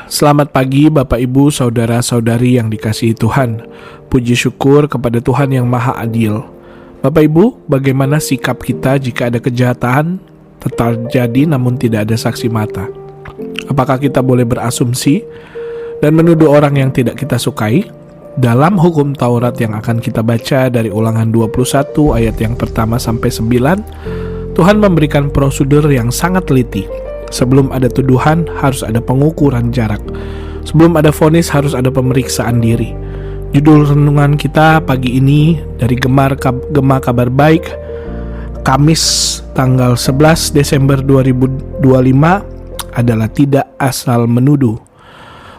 Selamat pagi Bapak Ibu Saudara-saudari yang dikasihi Tuhan. Puji syukur kepada Tuhan yang Maha Adil. Bapak Ibu, bagaimana sikap kita jika ada kejahatan terjadi namun tidak ada saksi mata? Apakah kita boleh berasumsi dan menuduh orang yang tidak kita sukai? Dalam hukum Taurat yang akan kita baca dari Ulangan 21 ayat yang pertama sampai 9, Tuhan memberikan prosedur yang sangat teliti. Sebelum ada tuduhan, harus ada pengukuran jarak. Sebelum ada vonis, harus ada pemeriksaan diri. Judul renungan kita pagi ini dari Gema Kabar Baik, Kamis tanggal 11 Desember 2025 adalah tidak asal menuduh.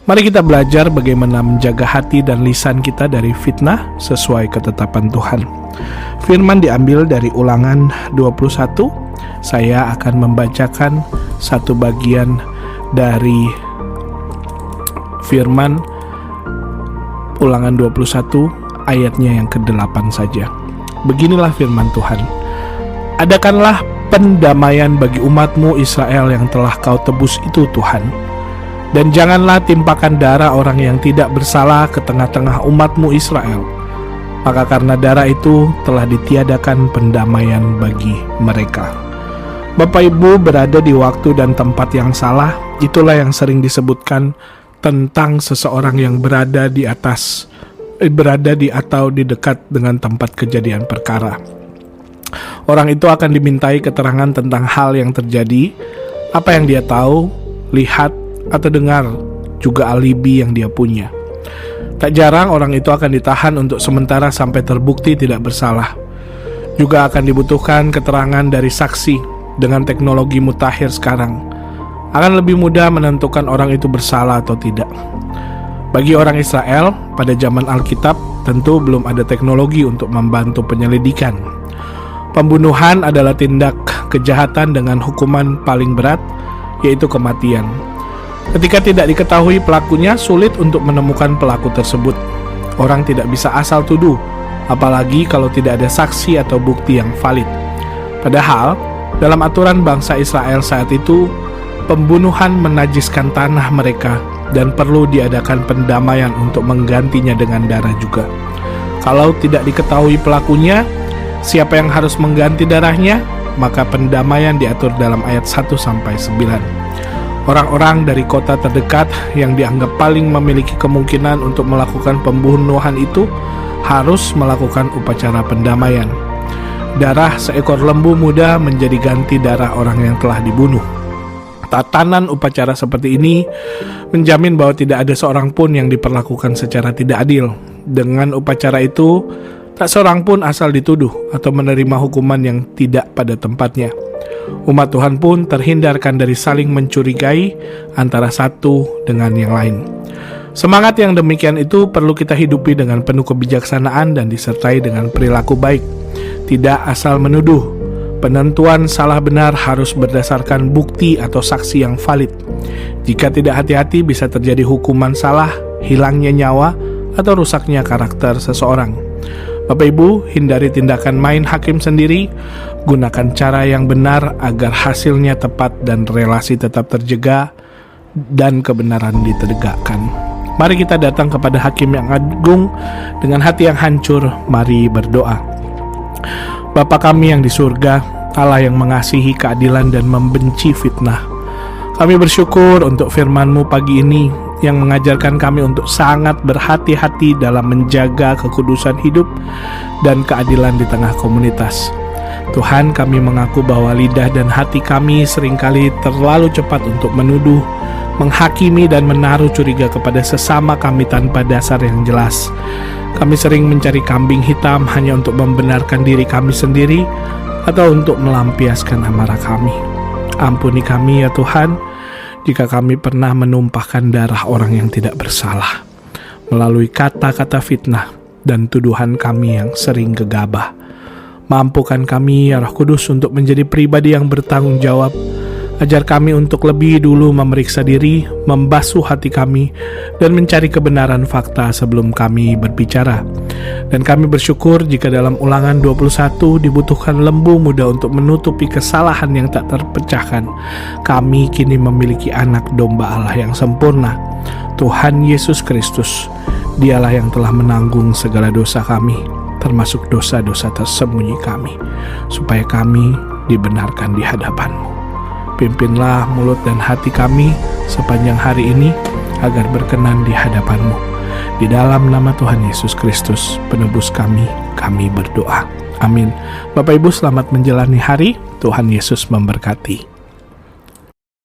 Mari kita belajar bagaimana menjaga hati dan lisan kita dari fitnah sesuai ketetapan Tuhan. Firman diambil dari Ulangan 21. Saya akan membacakan satu bagian dari firman Ulangan 21 ayatnya yang ke-8 saja. Beginilah firman Tuhan. Adakanlah pendamaian bagi umatmu Israel yang telah kau tebus itu Tuhan. Dan janganlah timpakan darah orang yang tidak bersalah ke tengah-tengah umatmu Israel. Maka karena darah itu telah ditiadakan pendamaian bagi mereka. Bapak Ibu berada di waktu dan tempat yang salah, itulah yang sering disebutkan tentang seseorang yang berada di atau di dekat dengan tempat kejadian perkara. Orang itu akan dimintai keterangan tentang hal yang terjadi, apa yang dia tahu, lihat, atau dengar, juga alibi yang dia punya. Tak jarang orang itu akan ditahan untuk sementara sampai terbukti tidak bersalah. Juga akan dibutuhkan keterangan dari saksi. Dengan teknologi mutakhir sekarang, akan lebih mudah menentukan orang itu bersalah atau tidak. Bagi orang Israel, pada zaman Alkitab, tentu belum ada teknologi untuk membantu penyelidikan. Pembunuhan adalah tindak kejahatan dengan hukuman paling berat, yaitu kematian. Ketika tidak diketahui pelakunya, sulit untuk menemukan pelaku tersebut. Orang tidak bisa asal tuduh, apalagi kalau tidak ada saksi atau bukti yang valid. Padahal, dalam aturan bangsa Israel saat itu, pembunuhan menajiskan tanah mereka dan perlu diadakan pendamaian untuk menggantinya dengan darah juga. Kalau tidak diketahui pelakunya, siapa yang harus mengganti darahnya? Maka pendamaian diatur dalam ayat 1-9. Orang-orang dari kota terdekat yang dianggap paling memiliki kemungkinan untuk melakukan pembunuhan itu harus melakukan upacara pendamaian. Darah seekor lembu muda menjadi ganti darah orang yang telah dibunuh. Tatanan upacara seperti ini menjamin bahwa tidak ada seorang pun yang diperlakukan secara tidak adil. Dengan upacara itu, tak seorang pun asal dituduh atau menerima hukuman yang tidak pada tempatnya. Umat Tuhan pun terhindarkan dari saling mencurigai antara satu dengan yang lain. Semangat yang demikian itu perlu kita hidupi dengan penuh kebijaksanaan dan disertai dengan perilaku baik. Tidak asal menuduh. Penentuan salah benar harus berdasarkan bukti atau saksi yang valid. Jika tidak hati-hati bisa terjadi hukuman salah, hilangnya nyawa, atau rusaknya karakter seseorang. Bapak Ibu, hindari tindakan main hakim sendiri. Gunakan cara yang benar agar hasilnya tepat dan relasi tetap terjaga dan kebenaran ditegakkan. Mari kita datang kepada Hakim yang agung dengan hati yang hancur. Mari berdoa. Bapa kami yang di surga, Allah yang mengasihi keadilan dan membenci fitnah. Kami bersyukur untuk firman-Mu pagi ini yang mengajarkan kami untuk sangat berhati-hati dalam menjaga kekudusan hidup dan keadilan di tengah komunitas. Tuhan, kami mengaku bahwa lidah dan hati kami seringkali terlalu cepat untuk menuduh, menghakimi dan menaruh curiga kepada sesama kami tanpa dasar yang jelas. Kami sering mencari kambing hitam hanya untuk membenarkan diri kami sendiri atau untuk melampiaskan amarah kami. Ampuni kami ya Tuhan, jika kami pernah menumpahkan darah orang yang tidak bersalah melalui kata-kata fitnah dan tuduhan kami yang sering gegabah. Mampukan kami ya Roh Kudus untuk menjadi pribadi yang bertanggung jawab. Ajar kami untuk lebih dulu memeriksa diri, membasuh hati kami, dan mencari kebenaran fakta sebelum kami berbicara. Dan kami bersyukur jika dalam Ulangan 21 dibutuhkan lembu muda untuk menutupi kesalahan yang tak terpecahkan. Kami kini memiliki anak domba Allah yang sempurna. Tuhan Yesus Kristus, Dialah yang telah menanggung segala dosa kami, termasuk dosa-dosa tersembunyi kami, supaya kami dibenarkan di hadapan-Mu. Pimpinlah mulut dan hati kami sepanjang hari ini, agar berkenan di hadapan-Mu. Di dalam nama Tuhan Yesus Kristus, penebus kami berdoa. Amin. Bapak Ibu, selamat menjalani hari. Tuhan Yesus memberkati.